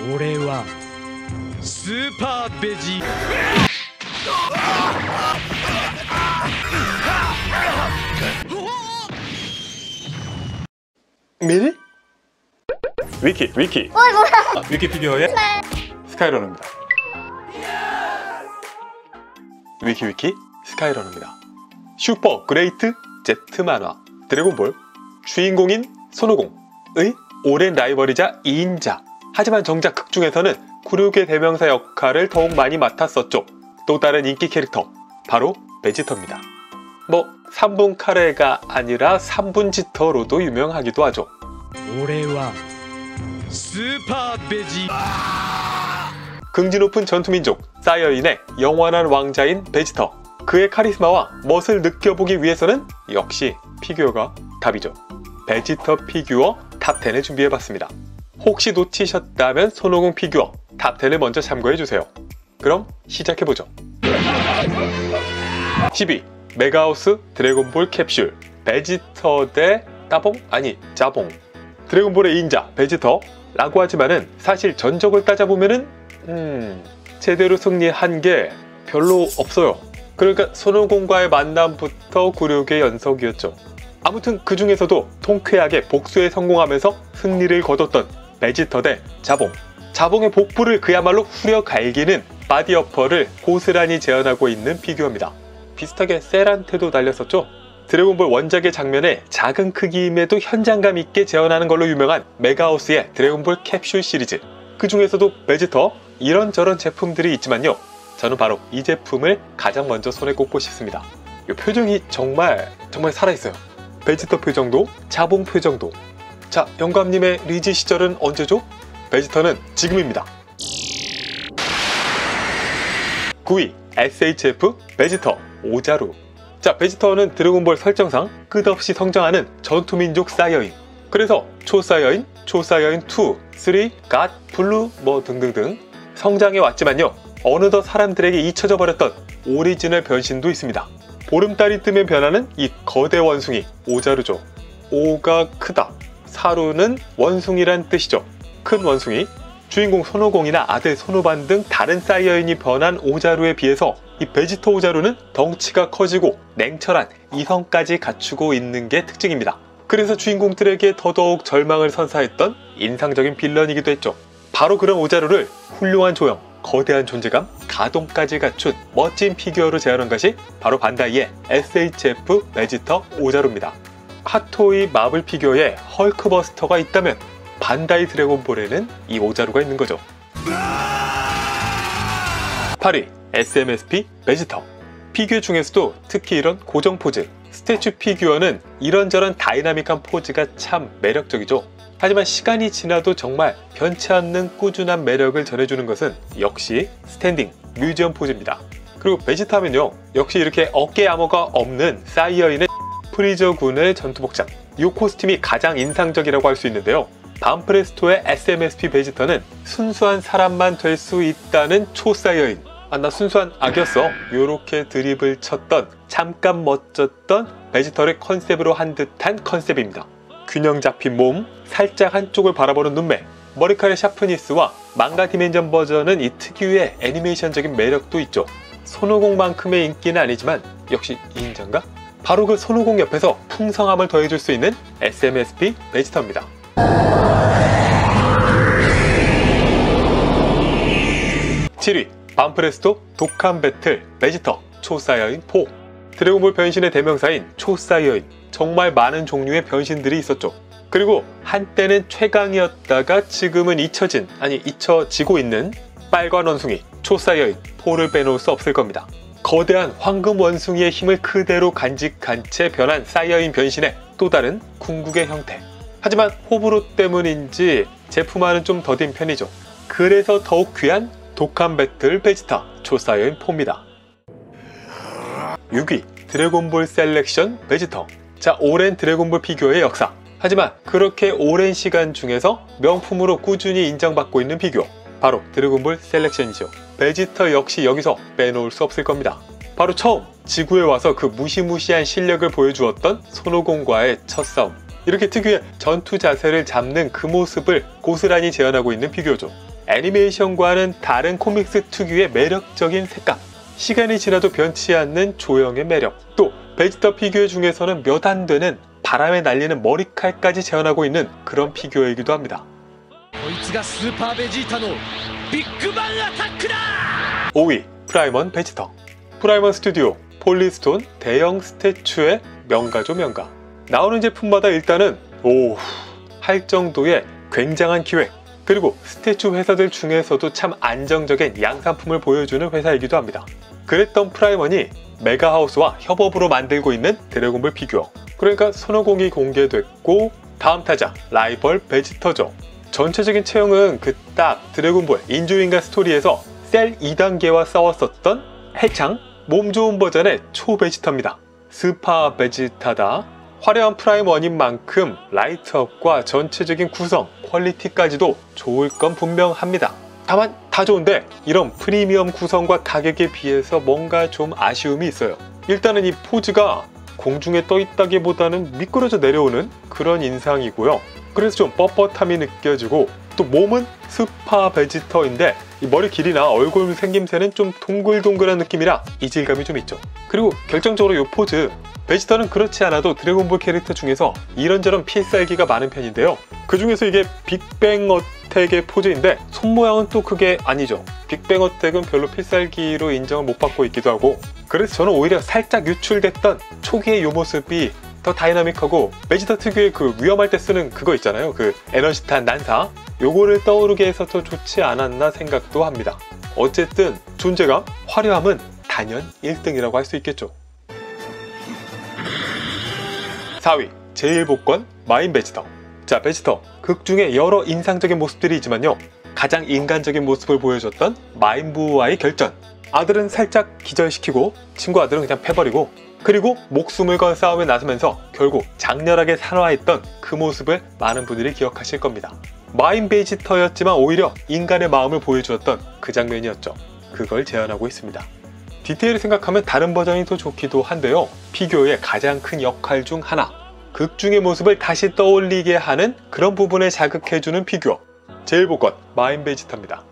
俺はスーパーベジ미니? 위키 뭐야? 위키 피규어의 스카이러너입니다. 위키 스카이러너입니다. 슈퍼 그레이트 제트 만화 드래곤볼 주인공인 손오공의 오랜 라이벌이자 2인자. 하지만 정작 극중에서는 굴욕의 대명사 역할을 더욱 많이 맡았었죠. 또 다른 인기 캐릭터 바로 베지터입니다. 3분 카레가 아니라 3분 지터로도 유명하기도 하죠. 俺はスーパーベジ 긍지 높은 전투민족 사이어인의 영원한 왕자인 베지터. 그의 카리스마와 멋을 느껴보기 위해서는 역시 피규어가 답이죠. 베지터 피규어 탑10을 준비해봤습니다. 혹시 놓치셨다면 손오공 피규어 탑10을 먼저 참고해주세요. 그럼 시작해보죠. 10위 메가하우스 드래곤볼 캡슐 베지터 대 따봉? 아니 자봉. 드래곤볼의 2인자 베지터 라고 하지만은 사실 전적을 따져보면은 제대로 승리한 게 별로 없어요. 그러니까 손오공과의 만남부터 굴욕의 연속이었죠. 아무튼 그 중에서도 통쾌하게 복수에 성공하면서 승리를 거뒀던 베지터 대 자봉. 자봉의 복부를 그야말로 후려 갈기는 바디어퍼를 고스란히 재현하고 있는 피규어입니다. 비슷하게 셀한테도 달렸었죠. 드래곤볼 원작의 장면에 작은 크기임에도 현장감 있게 재현하는 걸로 유명한 메가하우스의 드래곤볼 캡슐 시리즈. 그 중에서도 베지터 이런저런 제품들이 있지만요, 저는 바로 이 제품을 가장 먼저 손에 꼽고 싶습니다. 이 표정이 정말 살아있어요. 베지터 표정도 자봉 표정도. 자, 영감님의 리지 시절은 언제죠? 베지터는 지금입니다. 9위 SHF 베지터 오자루. 자, 베지터는 드래곤볼 설정상 끝없이 성장하는 전투민족 사이어인. 그래서 초사이어인, 초사이어인2, 3, 갓, 블루 등등등 성장해 왔지만요, 어느덧 사람들에게 잊혀져 버렸던 오리지널 변신도 있습니다. 보름달이 뜨면 변하는 이 거대 원숭이 오자루죠. 오가 크다, 사루는 원숭이란 뜻이죠. 큰 원숭이. 주인공 손오공이나 아들 손오반 등 다른 사이어인이 변한 오자루에 비해서 이 베지터 오자루는 덩치가 커지고 냉철한 이성까지 갖추고 있는 게 특징입니다. 그래서 주인공들에게 더더욱 절망을 선사했던 인상적인 빌런이기도 했죠. 바로 그런 오자루를 훌륭한 조형, 거대한 존재감, 가동까지 갖춘 멋진 피규어로 재현한 것이 바로 반다이의 SHF 베지터 오자루입니다. 핫토이 마블 피규어에 헐크버스터가 있다면 반다이 드래곤볼에는 이 오자루가 있는 거죠. 8위 SMSP 베지터. 피규어 중에서도 특히 이런 고정 포즈, 스태츄 피규어는 이런저런 다이나믹한 포즈가 참 매력적이죠. 하지만 시간이 지나도 정말 변치 않는 꾸준한 매력을 전해주는 것은 역시 스탠딩 뮤지엄 포즈입니다. 그리고 베지터 하면요, 역시 이렇게 어깨 암호가 없는 사이어인의 프리저 군의 전투 복장, 이 코스튬이 가장 인상적이라고 할 수 있는데요, 반프레스토의 SMSP 베지터는 순수한 사람만 될 수 있다는 초사이어인, 나 순수한 악이었어, 요렇게 드립을 쳤던, 잠깐 멋졌던 베지터를 컨셉으로 한 듯한 컨셉입니다. 균형 잡힌 몸, 살짝 한쪽을 바라보는 눈매, 머리카락 샤프니스와 망가 디멘전 버전은 이 특유의 애니메이션적인 매력도 있죠. 손오공만큼의 인기는 아니지만 역시 2인자인가? 바로 그 손오공 옆에서 풍성함을 더해줄 수 있는 SMSP 베지터입니다. 7위 반프레스토 독한 배틀 베지터 초사이어인 4. 드래곤볼 변신의 대명사인 초사이어인, 정말 많은 종류의 변신들이 있었죠. 그리고 한때는 최강이었다가 지금은 잊혀지고 있는 빨간 원숭이 초사이어인 4를 빼놓을 수 없을 겁니다. 거대한 황금 원숭이의 힘을 그대로 간직한 채 변한 사이어인 변신의 또 다른 궁극의 형태. 하지만 호불호 때문인지 제품화는 좀 더딘 편이죠. 그래서 더욱 귀한 독한 배틀 베지터 초사이어인 4입니다. 6위 드래곤볼 셀렉션 베지터. 자, 오랜 드래곤볼 피규어의 역사. 하지만 그렇게 오랜 시간 중에서 명품으로 꾸준히 인정받고 있는 피규어, 바로 드래곤볼 셀렉션이죠. 베지터 역시 여기서 빼놓을 수 없을 겁니다. 바로 처음 지구에 와서 그 무시무시한 실력을 보여주었던 손오공과의 첫 싸움. 이렇게 특유의 전투 자세를 잡는 그 모습을 고스란히 재현하고 있는 피규어죠. 애니메이션과는 다른 코믹스 특유의 매력적인 색감, 시간이 지나도 변치 않는 조형의 매력, 또 베지터 피규어 중에서는 몇 안 되는 바람에 날리는 머리칼까지 재현하고 있는 그런 피규어이기도 합니다. こいつがスーパーベジータのビッグバンアタックだ! 5위 프라이먼 베지터. 프라이먼 스튜디오 폴리스톤 대형 스태츄의 명가죠 명가. 나오는 제품마다 일단은 할 정도의 굉장한 기획, 그리고 스태츄 회사들 중에서도 참 안정적인 양산품을 보여주는 회사이기도 합니다. 그랬던 프라이먼이 메가하우스와 협업으로 만들고 있는 드래곤볼 피규어, 그러니까 손오공이 공개됐고 다음 타자 라이벌 베지터죠. 전체적인 체형은 그 딱 드래곤볼 인조인간 스토리에서 셀 2단계와 싸웠었던 해창 몸 좋은 버전의 초베지터입니다. 스파 베지타다. 화려한 프라이머인 만큼 라이트업과 전체적인 구성, 퀄리티까지도 좋을 건 분명합니다. 다만 다 좋은데 이런 프리미엄 구성과 가격에 비해서 뭔가 좀 아쉬움이 있어요. 일단은 이 포즈가 공중에 떠 있다기보다는 미끄러져 내려오는 그런 인상이고요. 그래서 좀 뻣뻣함이 느껴지고, 또 몸은 스파 베지터인데 이 머리 길이나 얼굴 생김새는 좀 동글동글한 느낌이라 이질감이 좀 있죠. 그리고 결정적으로 이 포즈, 베지터는 그렇지 않아도 드래곤볼 캐릭터 중에서 이런저런 필살기가 많은 편인데요. 그 중에서 이게 빅뱅 어택의 포즈인데 손모양은 또 그게 아니죠. 빅뱅 어택은 별로 필살기로 인정을 못 받고 있기도 하고, 그래서 저는 오히려 살짝 유출됐던 초기의 이 모습이 더 다이나믹하고, 베지터 특유의 그 위험할 때 쓰는 그거 있잖아요. 그 에너지탄 난사, 요거를 떠오르게 해서 더 좋지 않았나 생각도 합니다. 어쨌든 존재감, 화려함은 단연 1등이라고 할 수 있겠죠. 4위 제일 복권 마인 베지터. 자, 베지터 극 중에 여러 인상적인 모습들이 있지만요, 가장 인간적인 모습을 보여줬던 마인부와의 결전. 아들은 살짝 기절시키고 친구 아들은 그냥 패버리고, 그리고 목숨을 건 싸움에 나서면서 결국 장렬하게 산화했던 그 모습을 많은 분들이 기억하실 겁니다. 마인 베지터였지만 오히려 인간의 마음을 보여주었던 그 장면이었죠. 그걸 재현하고 있습니다. 디테일을 생각하면 다른 버전이 더 좋기도 한데요, 피규어의 가장 큰 역할 중 하나, 극 중의 모습을 다시 떠올리게 하는 그런 부분을 자극해주는 피규어, 제일 복권 마인 베지터입니다.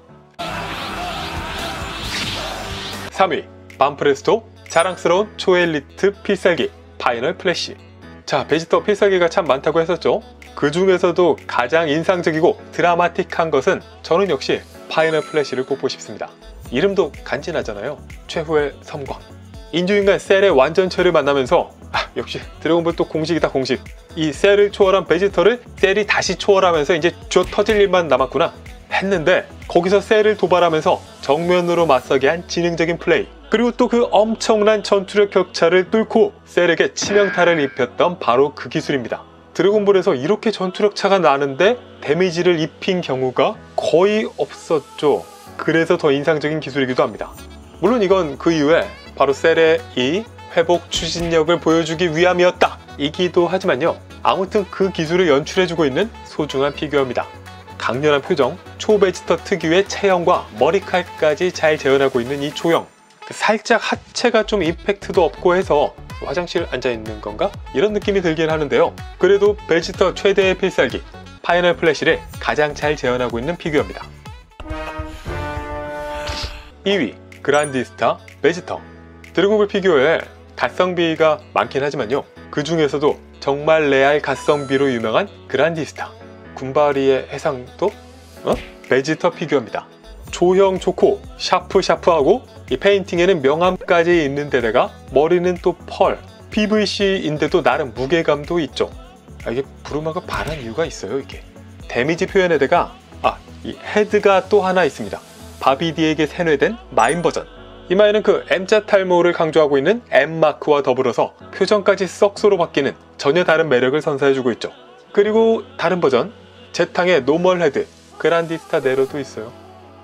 3위 반프레스토 자랑스러운 초엘리트 필살기 파이널 플래시. 자, 베지터 필살기가 참 많다고 했었죠. 그 중에서도 가장 인상적이고 드라마틱한 것은 저는 역시 파이널 플래시를 꼽고 싶습니다. 이름도 간지나잖아요. 최후의 섬광. 인조인간 셀의 완전체를 만나면서 역시 드래곤볼 또 공식이다 공식. 이 셀을 초월한 베지터를 셀이 다시 초월하면서 이제 쥐어 터질 일만 남았구나 했는데, 거기서 셀을 도발하면서 정면으로 맞서게 한 지능적인 플레이, 그리고 또 그 엄청난 전투력 격차를 뚫고 셀에게 치명타를 입혔던 바로 그 기술입니다. 드래곤볼에서 이렇게 전투력 차가 나는데 데미지를 입힌 경우가 거의 없었죠. 그래서 더 인상적인 기술이기도 합니다. 물론 이건 그 이후에 바로 셀의 이 회복 추진력을 보여주기 위함이었다 이기도 하지만요, 아무튼 그 기술을 연출해주고 있는 소중한 피규어입니다. 강렬한 표정, 초베지터 특유의 체형과 머리칼까지 잘 재현하고 있는 이 조형, 살짝 하체가 좀 임팩트도 없고 해서 화장실 앉아있는 건가? 이런 느낌이 들긴 하는데요, 그래도 베지터 최대의 필살기 파이널 플래시를 가장 잘 재현하고 있는 피규어입니다. 2위 그란디스타 베지터. 드래곤볼 피규어에 가성비가 많긴 하지만요, 그 중에서도 정말 레알 가성비로 유명한 그란디스타, 군바리의 해상도 베지터 피규어입니다. 조형 좋고 샤프하고 이 페인팅에는 명암까지 있는 데다가 머리는 또 펄, PVC인데도 나름 무게감도 있죠. 이게 부루마가 반한 이유가 있어요. 이게 데미지 표현에다가 이 헤드가 또 하나 있습니다. 바비디에게 세뇌된 마인 버전. 이 마인은 그 M자 탈모를 강조하고 있는 M마크와 더불어서 표정까지 썩소로 바뀌는 전혀 다른 매력을 선사해주고 있죠. 그리고 다른 버전 제탕의 노멀 헤드 그란디스타 네로도 있어요.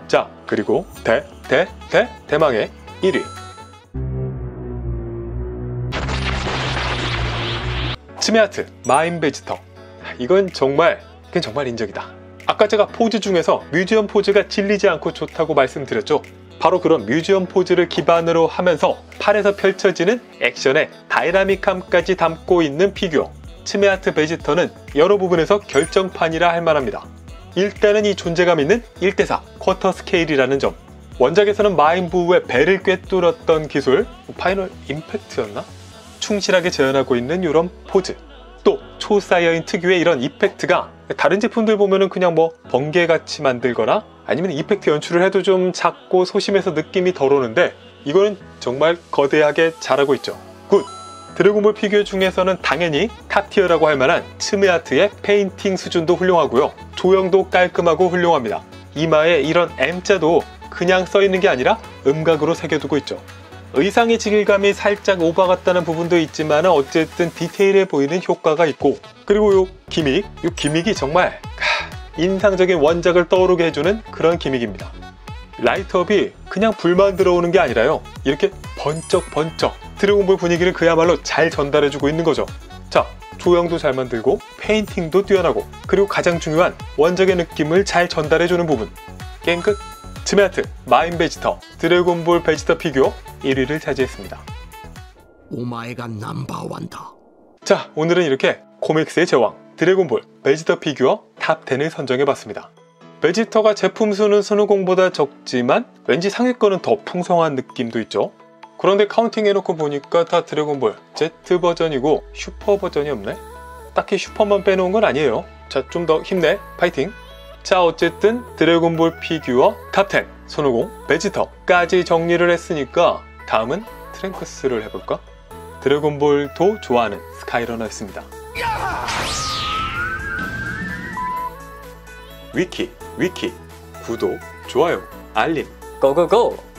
자, 그리고 대망의 1위 치메아트 마인 베지터. 이건 정말 인적이다. 아까 제가 포즈 중에서 뮤지엄 포즈가 질리지 않고 좋다고 말씀드렸죠. 바로 그런 뮤지엄 포즈를 기반으로 하면서 팔에서 펼쳐지는 액션의 다이나믹함까지 담고 있는 피규어 치메아트 베지터는 여러 부분에서 결정판이라 할 만합니다. 일단은 이 존재감 있는 1대4 쿼터 스케일이라는 점, 원작에서는 마인부의 배를 꿰뚫었던 기술, 파이널 임팩트였나? 충실하게 재현하고 있는 이런 포즈, 또 초사이어인 특유의 이런 이펙트가 다른 제품들 보면은 그냥 뭐 번개같이 만들거나 아니면 이펙트 연출을 해도 좀 작고 소심해서 느낌이 덜 오는데 이거는 정말 거대하게 잘하고 있죠. 굿! 드래곤볼 피규어 중에서는 당연히 탑티어라고 할 만한 츠메아트의 페인팅 수준도 훌륭하고요. 조형도 깔끔하고 훌륭합니다. 이마에 이런 M자도 그냥 써있는 게 아니라 음각으로 새겨두고 있죠. 의상의 질감이 살짝 오바 같다는 부분도 있지만 어쨌든 디테일해 보이는 효과가 있고, 그리고 요 기믹이 정말 인상적인 원작을 떠오르게 해주는 그런 기믹입니다. 라이트업이 그냥 불만 들어오는 게 아니라요, 이렇게 번쩍번쩍 드래곤볼 분위기를 그야말로 잘 전달해주고 있는 거죠. 자, 조형도 잘 만들고 페인팅도 뛰어나고, 그리고 가장 중요한 원작의 느낌을 잘 전달해주는 부분. 게임 끝! 츠메아트 마인 베지터 드래곤볼 베지터 피규어 1위를 차지했습니다. お前がナンバーワンだ. 자, 오늘은 이렇게 코믹스의 제왕 드래곤볼 베지터 피규어 탑 10을 선정해봤습니다. 베지터가 제품 수는 스누공보다 적지만 왠지 상위권은 더 풍성한 느낌도 있죠. 그런데 카운팅 해놓고 보니까 다 드래곤볼 Z 버전이고 슈퍼 버전이 없네? 딱히 슈퍼만 빼놓은 건 아니에요. 자, 좀 더 힘내, 파이팅! 자, 어쨌든 드래곤볼 피규어 탑10 손오공 베지터까지 정리를 했으니까 다음은 트랭크스를 해볼까? 드래곤볼도 좋아하는 스카이러너였습니다. 위키 구독, 좋아요, 알림 고고고!